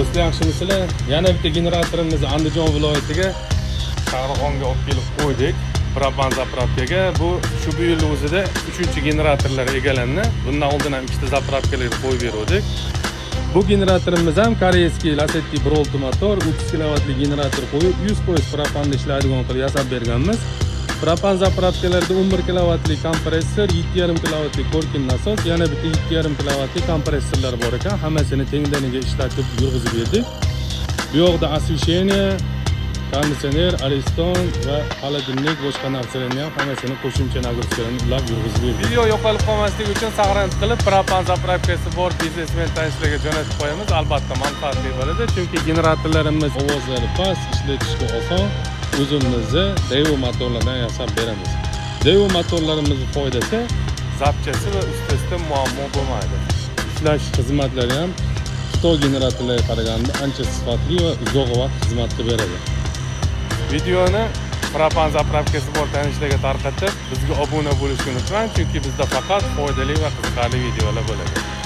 do'stlar, yaxshimisizlar? Yana bitta generatorimizni Andijon viloyatiga Shahraxonga olib kelib qo'ydik. Propan zapravkaga. Bu shu yil o'zida 3-generatorlar egalandi. Bundan oldin ham ikkita zapravkalarga qo'yib berdik. Bu generatorimiz ham koreyskiy Lasetti Brolto motor 30 kilovatli generator qo'yib 100% propanda ishlaydigan qilib yasab berganmiz. Propan zapravkalarda 11 kilovatli kompressor, 7,5 kilovatli Korkin nasos, yana bitta 7,5 kilovatli kompressorlar bor ekan. Hammasini tengdaniga ishlatib yurg'izib berdik. Bu yoqda освещение, konditsioner, ariston va xolodilnik boshqa narsalarni ham hammasini qo'shimcha nagruskalarni ulab yurg'izib berdik. Video yo'qolib qolmasligi uchun saqlanib qilib propan zapravkasi bor biznesmen tanishlarga jo'natib qo'yamiz. Albatta manfaatli bo'ladi, chunki generatorlarimiz ovozlari past, ishlatishga oson. O'zimizni Devo motorlardan yasab beramiz. Devo motorlarimizning foydasi zapchasi va ustasida muammo bo'lmaydi. Ishlash xizmatlari ham Xitoy generatorlariga qaraganda ancha sifatli va uzoq vaqt xizmat qilib beradi. Videoni propan zapravkasi bor tanishlarga tarqatib, bizga obuna bo'lishni unutmang, chunki bizda faqat foydali va qiziqarli videolar bo'ladi.